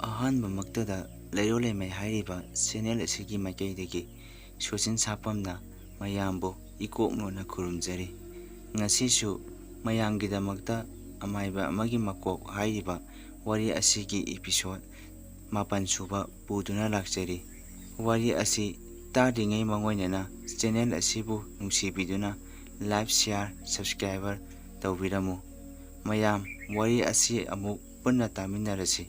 ꯑꯍꯥꯟꯕꯃꯛꯇꯗ ꯂꯩꯔꯣꯜ ꯂꯩꯃꯩ ꯍꯥꯏꯔꯤꯕ ꯆꯦꯅꯦꯜ ꯑꯁꯤꯒꯤ ꯃꯥꯏꯀꯩꯗꯒꯤ ꯁꯨꯆꯤꯟ ꯁꯥꯄꯝꯅ ꯃꯌꯥꯝꯕꯨ ꯏꯀꯣꯛꯅꯣꯅ ꯈꯨꯔꯨꯝꯖꯔꯤ꯫ ꯉꯁꯤꯁꯨ ꯃꯌꯥꯝꯒꯤꯗꯃꯛꯇ ꯑꯃꯥꯏꯕ ꯑꯃꯒꯤ ꯃꯀꯣꯛ ꯍꯥꯏꯔꯤꯕ ꯋꯥꯔꯤ ꯑꯁꯤꯒꯤ ꯏꯄꯤꯁꯣꯗ 8 ꯁꯨꯕ ꯄꯨꯗꯨꯅ ꯂꯥꯛꯆꯔꯤ꯫ ꯋꯥꯔꯤ ꯑꯁꯤ ꯇꯥꯗ꯭ꯔꯤꯉꯩ ꯃꯥꯡꯑꯣꯏꯅꯅ ꯆꯦꯅꯦꯜ ꯑꯁꯤꯕꯨ ꯅꯨꯡꯁꯤꯕꯤꯗꯨꯅ ꯂꯥꯏꯛ, ꯁꯦꯌꯔ, ꯁꯕꯁꯀ꯭ꯔꯥꯏꯕꯔ ꯇꯧꯕꯤꯔꯝꯃꯨ꯫ ꯃꯌꯥꯝ ꯋꯥꯔꯤ ꯑꯁꯤ ꯑꯃꯨꯛ ꯄꯨꯟꯅ ꯇꯥꯃꯤꯟꯅꯔꯁꯤ꯫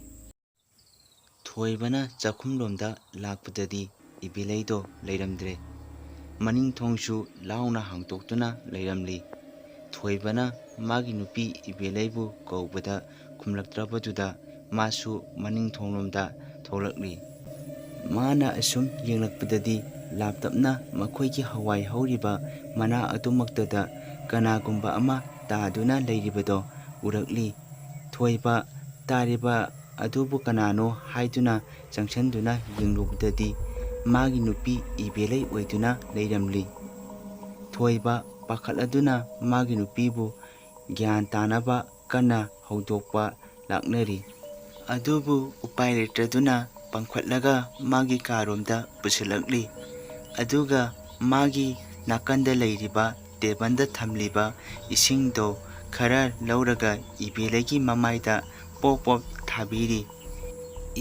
ꯊꯣꯏꯕꯅ ꯆꯥꯛꯈꯨꯝꯂꯣꯝꯗ ꯂꯥꯛꯄꯗꯗꯤ ꯏꯕꯦꯂꯩꯗꯣ ꯂꯩꯔꯝꯗ꯭ꯔꯦ꯫ ꯃꯅꯤꯡꯊꯣꯡꯁꯨ ꯂꯥꯎꯅ ꯍꯥꯡꯗꯣꯛꯇꯨꯅ ꯂꯩꯔꯝꯂꯤ꯫ ꯊꯣꯏꯕꯅ ꯃꯥꯒꯤ ꯅꯨꯄꯤ ꯏꯕꯦꯂꯩꯕꯨ ꯀꯧꯕꯗ ꯈꯨꯝꯂꯛꯇ꯭ꯔꯕꯗꯨꯗ ꯃꯥꯁꯨ ꯃꯅꯤꯡꯊꯣꯡꯂꯣꯝꯗ ꯊꯣꯛꯂꯛꯂꯤ꯫ ꯃꯥꯅ ꯑꯁꯨꯝ ꯌꯦꯡꯂꯛꯄꯗꯗꯤ ꯂꯥꯞꯇꯛꯅ ꯃꯈꯣꯏꯒꯤ ꯍꯋꯥꯏ ꯍꯧꯔꯤꯕ ꯃꯅꯥ ꯑꯗꯨꯃꯛꯇꯗ ꯀꯅꯥꯒꯨꯝꯕ ꯑꯃ ꯇꯥꯗꯨꯅ ꯂꯩꯔꯤꯕꯗꯣ ꯎꯔꯛꯂꯤ꯫ ꯊꯣꯏꯕ ꯇꯥꯔꯤꯕ ꯑꯗꯨꯕꯨ ꯀꯅꯥꯅꯣ ꯍꯥꯏꯗꯨꯅ ꯆꯪꯁꯤꯟꯗꯨꯅ ꯌꯦꯡꯂꯨꯕꯗꯗꯤ ꯃꯥꯒꯤ ꯅꯨꯄꯤ ꯏꯕꯦꯂꯩ ꯑꯣꯏꯗꯨꯅ ꯂꯩꯔꯝꯂꯤ꯫ ꯊꯣꯏꯕ ꯄꯥꯈꯠꯂꯗꯨꯅ ꯃꯥꯒꯤ ꯅꯨꯄꯤꯕꯨ ꯒ꯭ꯌꯥꯟ ꯇꯥꯅꯕ ꯀꯟꯅ ꯍꯧꯗꯣꯛꯄ ꯂꯥꯛꯅꯔꯤ꯫ ꯑꯗꯨꯕꯨ ꯎꯄꯥꯏ ꯂꯩꯇ꯭ꯔꯗꯨꯅ ꯄꯪꯈꯠꯂꯒ ꯃꯥꯒꯤ ꯀꯥꯔꯣꯝꯗ ꯄꯨꯁꯤꯜꯂꯛꯂꯤ꯫ ꯑꯗꯨꯒ ꯃꯥꯒꯤ ꯅꯥꯀꯟꯗ ꯂꯩꯔꯤꯕ ꯇꯦꯕꯜꯗ ꯊꯝꯂꯤꯕ ꯏꯁꯤꯡꯗꯣ ꯈꯔ ꯂꯧꯔꯒ ꯏꯕꯦꯂꯩꯒꯤ ꯃꯃꯥꯏꯗ ꯄꯣꯞ ꯄꯣꯞ ꯊꯥꯕꯤꯔꯤ꯫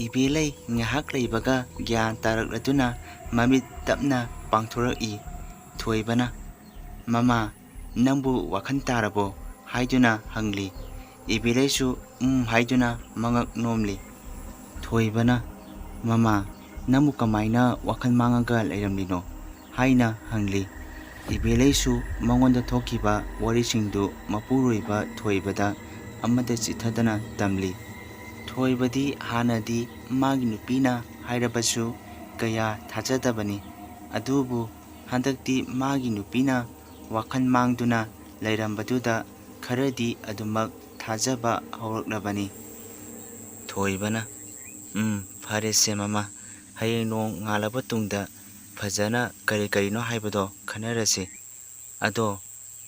ꯏꯕꯦꯂꯩ ꯉꯥꯏꯍꯥꯛ ꯂꯩꯕꯒ ꯒ꯭ꯌꯥꯟ ꯇꯥꯔꯛꯂꯗꯨꯅ ꯃꯃꯤꯠ ꯇꯞꯅ ꯄꯥꯡꯊꯣꯔꯛꯏ꯫ ꯊꯣꯏꯕꯅ "ꯃꯃꯥ, ꯅꯪꯕꯨ ꯋꯥꯈꯜ ꯇꯥꯔꯕꯣ?" ꯍꯥꯏꯗꯨꯅ ꯍꯪꯂꯤ꯫ ꯏꯕꯦꯂꯩꯁꯨ ꯍꯥꯏꯗꯨꯅ ꯃꯉꯛ ꯅꯣꯝꯂꯤ꯫ ꯊꯣꯏꯕꯅ "ꯃꯃꯥ, ꯅꯪꯕꯨ ꯀꯃꯥꯏꯅ ꯋꯥꯈꯜ ꯃꯥꯡꯉꯒ ꯂꯩꯔꯝꯂꯤꯅꯣ?" ꯍꯥꯏꯅ ꯍꯪꯂꯤ꯫ ꯏꯕꯦꯂꯩꯁꯨ ꯃꯉꯣꯟꯗ ꯊꯣꯛꯈꯤꯕ ꯋꯥꯔꯤꯁꯤꯡꯗꯨ ꯃꯄꯨꯔꯣꯏꯕ ꯊꯣꯏꯕꯗ ꯑꯃꯠꯇ ꯆꯤꯠꯊꯗꯅ ꯇꯝꯂꯤ꯫ ꯊꯣꯏꯕꯗꯤ ꯍꯥꯟꯅꯗꯤ ꯃꯥꯒꯤ ꯅꯨꯄꯤꯅ ꯍꯥꯏꯔꯕꯁꯨ ꯀꯌꯥ ꯊꯥꯖꯗꯕꯅꯤ꯫ ꯑꯗꯨꯕꯨ ꯍꯟꯗꯛꯇꯤ ꯃꯥꯒꯤ ꯅꯨꯄꯤꯅ ꯋꯥꯈꯜ ꯃꯥꯡꯗꯨꯅ ꯂꯩꯔꯝꯕꯗꯨꯗ ꯈꯔꯗꯤ ꯑꯗꯨꯃꯛ ꯊꯥꯖꯕ ꯍꯧꯔꯛꯂꯕꯅꯤ꯫ ꯊꯣꯏꯕꯅ "ꯐꯔꯦꯁꯦ ꯃꯃꯥ, ꯍꯌꯦꯡ ꯅꯣꯡ ꯉꯥꯜꯂꯕ ꯇꯨꯡꯗ ꯐꯖꯅ ꯀꯔꯤ ꯀꯔꯤꯅꯣ ꯍꯥꯏꯕꯗꯣ ꯈꯟꯅꯔꯁꯤ꯫ ꯑꯗꯣ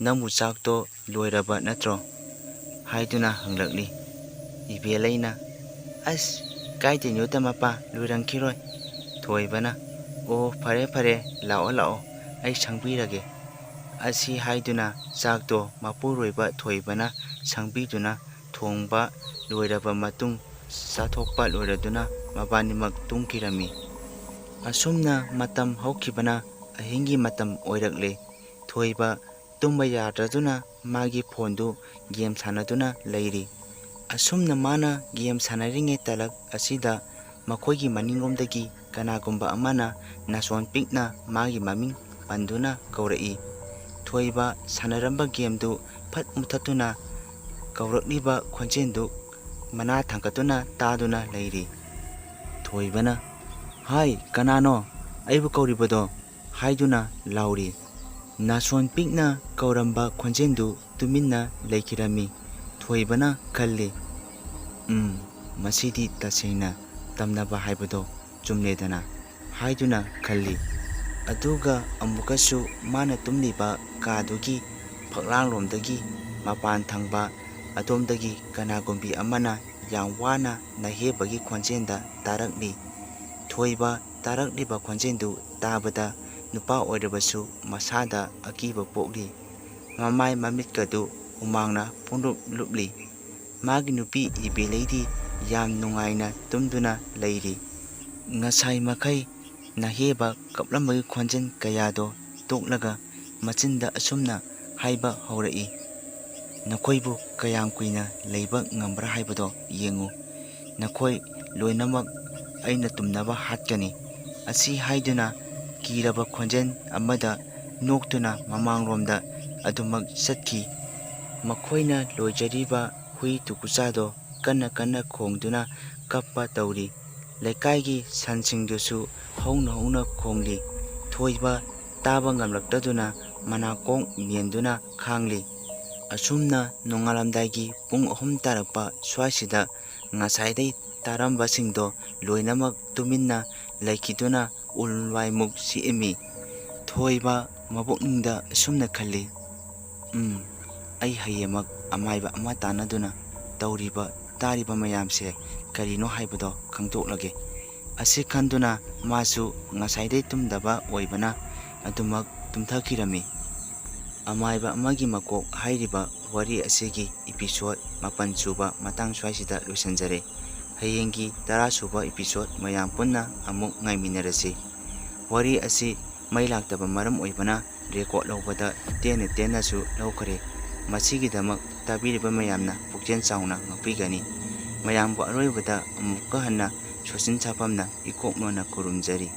ꯅꯪꯕꯨ ꯆꯥꯛꯇꯣ ꯂꯣꯏꯔꯕ ꯅꯠꯇ꯭ꯔꯣ?" ꯍꯥꯏꯗꯨꯅ ꯍꯪꯂꯛꯂꯤ꯫ ꯏꯕꯦꯂꯩꯅ "ꯑꯁ, ꯀꯥꯏꯗꯩꯅꯣꯗ ꯃꯄꯥ, ꯂꯣꯏꯔꯝꯈꯤꯔꯣꯏ." ꯊꯣꯏꯕꯅ "ꯑꯣ, ꯐꯔꯦ ꯐꯔꯦ, ꯂꯥꯛꯑꯣ ꯂꯥꯛꯑꯣ, ꯑꯩ ꯁꯪꯕꯤꯔꯒꯦ." ꯑꯁꯤ ꯍꯥꯏꯗꯨꯅ ꯆꯥꯛꯇꯣ ꯃꯄꯨꯔꯣꯏꯕ ꯊꯣꯏꯕꯅ ꯁꯪꯕꯤꯗꯨꯅ ꯊꯣꯡꯕ ꯂꯣꯏꯔꯕ ꯃꯇꯨꯡ ꯆꯥꯊꯣꯛꯄ ꯂꯣꯏꯔꯗꯨꯅ ꯃꯕꯥꯅꯤꯃꯛ ꯇꯨꯝꯈꯤꯔꯝꯃꯤ꯫ ꯑꯁꯨꯝꯅ ꯃꯇꯝ ꯍꯧꯈꯤꯕꯅ ꯑꯍꯤꯡꯒꯤ ꯃꯇꯝ ꯑꯣꯏꯔꯛꯂꯦ꯫ ꯊꯣꯏꯕ ꯇꯨꯝꯕ ꯌꯥꯗ꯭ꯔꯗꯨꯅ ꯃꯥꯒꯤ ꯐꯣꯟꯗꯨ ꯒꯦꯝ ꯁꯥꯟꯅꯗꯨꯅ ꯂꯩꯔꯤ꯫ ꯑꯁꯨꯝꯅ ꯃꯥꯅ ꯒꯦꯝ ꯁꯥꯟꯅꯔꯤꯉꯩ ꯇꯥꯂꯛ ꯑꯁꯤꯗ ꯃꯈꯣꯏꯒꯤ ꯃꯅꯤꯡꯂꯣꯝꯗꯒꯤ ꯀꯅꯥꯒꯨꯝꯕ ꯑꯃꯅ ꯅꯥꯁꯣꯟ ꯄꯤꯛꯅ ꯃꯥꯒꯤ ꯃꯃꯤꯡ ꯄꯟꯗꯨꯅ ꯀꯧꯔꯛꯏ꯫ ꯊꯣꯏꯕ ꯁꯥꯟꯅꯔꯝꯕ ꯒꯦꯝꯗꯨ ꯐꯠ ꯃꯨꯊꯠꯇꯨꯅ ꯀꯧꯔꯛꯂꯤꯕ ꯈꯣꯟꯖꯦꯜꯗꯨ ꯃꯅꯥ ꯊꯥꯡꯒꯠꯇꯨꯅ ꯇꯥꯗꯨꯅ ꯂꯩꯔꯤ꯫ ꯊꯣꯏꯕꯅ "ꯍꯥꯏ, ꯀꯅꯥꯅꯣ? ꯑꯩꯕꯨ ꯀꯧꯔꯤꯕꯗꯣ?" ꯍꯥꯏꯗꯨꯅ ꯂꯥꯎꯔꯤ꯫ ꯅꯥꯁꯣꯟ ꯄꯤꯛꯅ ꯀꯧꯔꯝꯕ ꯈꯣꯟꯖꯦꯜꯗꯨ ꯇꯨꯃꯤꯟꯅ ꯂꯩꯈꯤꯔꯝꯃꯤ꯫ ꯊꯣꯏꯕꯅ ꯈꯜꯂꯤ, "ꯃꯁꯤꯗꯤ ꯇꯁꯦꯡꯅ ꯇꯝꯅꯕ ꯍꯥꯏꯕꯗꯣ ꯆꯨꯝꯂꯦꯗꯅ" ꯍꯥꯏꯗꯨꯅ ꯈꯜꯂꯤ꯫ ꯑꯗꯨꯒ ꯑꯃꯨꯛꯀꯁꯨ ꯃꯥꯅ ꯇꯨꯝꯂꯤꯕ ꯀꯥꯗꯨꯒꯤ ꯐꯛꯂꯥꯡꯂꯣꯝꯗꯒꯤ ꯃꯄꯥꯟ ꯊꯪꯕ ꯑꯗꯣꯝꯗꯒꯤ ꯀꯅꯥꯒꯨꯝꯕꯤ ꯑꯃꯅ ꯌꯥꯝ ꯋꯥꯅ ꯅꯥꯍꯦꯕꯒꯤ ꯈꯣꯟꯖꯦꯜꯗ ꯇꯥꯔꯛꯂꯤ꯫ ꯊꯣꯏꯕ ꯇꯥꯔꯛꯂꯤꯕ ꯈꯣꯟꯖꯦꯜꯗꯨ ꯇꯥꯕꯗ ꯅꯨꯄꯥ ꯑꯣꯏꯔꯕꯁꯨ ꯃꯁꯥꯗ ꯑꯀꯤꯕ ꯄꯣꯛꯂꯤ꯫ ꯃꯃꯥꯏ ꯃꯃꯤꯠꯀꯗꯨ ꯍꯨꯃꯥꯡꯅ ꯄꯨꯡꯂꯨꯞ ꯂꯨꯞꯂꯤ꯫ ꯃꯥꯒꯤ ꯅꯨꯄꯤ ꯏꯕꯦꯂꯩꯗꯤ ꯌꯥꯝ ꯅꯨꯡꯉꯥꯏꯅ ꯇꯨꯝꯗꯨꯅ ꯂꯩꯔꯤ꯫ ꯉꯁꯥꯏ ꯃꯈꯩ ꯅꯥꯍꯦꯕ ꯀꯞꯂꯝꯕꯒꯤ ꯈꯣꯟꯖꯦꯜ ꯀꯌꯥꯗꯣ ꯇꯣꯛꯂꯒ ꯃꯆꯤꯟꯗ ꯑꯁꯨꯝꯅ ꯍꯥꯏꯕ ꯍꯧꯔꯛꯏ꯫ "ꯅꯈꯣꯏꯕꯨ ꯀꯌꯥꯝ ꯀꯨꯏꯅ ꯂꯩꯕ ꯉꯝꯕ꯭ꯔꯥ ꯍꯥꯏꯕꯗꯣ ꯌꯦꯡꯉꯨ꯫ ꯅꯈꯣꯏ ꯂꯣꯏꯅꯃꯛ ꯑꯩꯅ ꯇꯨꯝꯅꯕ ꯍꯥꯠꯀꯅꯤ." ꯑꯁꯤ ꯍꯥꯏꯗꯨꯅ ꯀꯤꯔꯕ ꯈꯣꯟꯖꯦꯜ ꯑꯃꯗ ꯅꯣꯛꯇꯨꯅ ꯃꯃꯥꯡꯂꯣꯝꯗ ꯑꯗꯨꯃꯛ ꯆꯠꯈꯤ꯫ ꯃꯈꯣꯏꯅ ꯂꯣꯏꯖꯔꯤꯕ ꯍꯨꯏ ꯇꯨꯀꯨꯆꯥꯗꯣ ꯀꯟꯅ ꯀꯟꯅ ꯈꯣꯡꯗꯨꯅ ꯀꯞꯄ ꯇꯧꯔꯤ꯫ ꯂꯩꯀꯥꯏꯒꯤ ꯁꯟꯁꯤꯡꯗꯨꯁꯨ ꯍꯧꯅ ꯍꯧꯅ ꯈꯣꯡꯂꯤ꯫ ꯊꯣꯏꯕ ꯇꯥꯕ ꯉꯝꯂꯛꯇꯗꯨꯅ ꯃꯅꯥꯀꯣꯡ ꯃꯦꯟꯗꯨꯅ ꯈꯥꯡꯂꯤ꯫ ꯑꯁꯨꯝꯅ ꯅꯣꯡꯉꯥꯜꯂꯝꯗꯥꯏꯒꯤ ꯄꯨꯡ 3 ꯇꯥꯔꯛꯄ ꯁ꯭ꯋꯥꯏꯁꯤꯗ ꯉꯁꯥꯏꯗꯩ ꯇꯥꯔꯝꯕꯁꯤꯡꯗꯣ ꯂꯣꯏꯅꯃꯛ ꯇꯨꯃꯤꯟꯅ ꯂꯩꯈꯤꯗꯨꯅ ꯎꯟ ꯋꯥꯏꯃꯨꯛ ꯆꯤꯛꯑꯝꯃꯤ꯫ ꯊꯣꯏꯕ ꯃꯕꯨꯛꯅꯤꯡꯗ ꯑꯁꯨꯝꯅ ꯈꯜꯂꯤ, "ꯑꯩ ꯍꯌꯦꯡꯃꯛ ꯑꯃꯥꯏꯕ ꯑꯃ ꯇꯥꯟꯅꯗꯨꯅ ꯇꯧꯔꯤꯕ ꯇꯥꯔꯤꯕ ꯃꯌꯥꯝꯁꯦ ꯀꯔꯤꯅꯣ ꯍꯥꯏꯕꯗꯣ ꯈꯪꯗꯣꯛꯂꯒꯦ꯫ ꯑꯁꯤ ꯈꯟꯗꯨꯅ ꯃꯥꯁꯨ ꯉꯁꯥꯏꯗꯩ ꯇꯨꯝꯗꯕ ꯑꯣꯏꯕꯅ ꯑꯗꯨꯃꯛ ꯇꯨꯝꯊꯈꯤꯔꯝꯃꯤ꯫ ꯑꯃꯥꯏꯕ ꯑꯃꯒꯤ ꯃꯀꯣꯛ ꯍꯥꯏꯔꯤꯕ ꯋꯥꯔꯤ ꯑꯁꯤꯒꯤ ꯏꯄꯤꯁꯣꯗ 8 ꯁꯨꯕ ꯃꯇꯥꯡ ꯁ꯭ꯋꯥꯏꯁꯤꯗ ꯂꯣꯏꯁꯤꯟꯖꯔꯦ꯫ ꯍꯌꯦꯡꯒꯤ 10 ꯁꯨꯕ ꯏꯄꯤꯁꯣꯗ ꯃꯌꯥꯝ ꯄꯨꯟꯅ ꯑꯃꯨꯛ ꯉꯥꯏꯃꯤꯟꯅꯔꯁꯤ꯫ ꯋꯥꯔꯤ ꯑꯁꯤ ꯃꯩ ꯂꯥꯛꯇꯕ ꯃꯔꯝ ꯑꯣꯏꯕꯅ ꯔꯦꯀꯣꯔꯗ ꯂꯧꯕꯗ ꯇꯦꯟꯅ ꯇꯦꯟꯅꯁꯨ ꯂꯧꯈꯔꯦ꯫ ꯃꯁꯤꯒꯤꯗꯃꯛ ꯇꯥꯕꯤꯔꯤꯕ ꯃꯌꯥꯝꯅ ꯄꯨꯛꯆꯦꯜ ꯆꯥꯎꯅ ꯉꯥꯛꯄꯤꯒꯅꯤ꯫ ꯃꯌꯥꯝꯕꯨ ꯑꯔꯣꯏꯕꯗ ꯑꯃꯨꯛꯀ ꯍꯟꯅ ꯁꯣꯁꯤꯟ ꯁꯥꯐꯝꯅ ꯏꯀꯣꯛ ꯃꯟꯅ ꯈꯨꯔꯨꯝꯖꯔꯤ꯫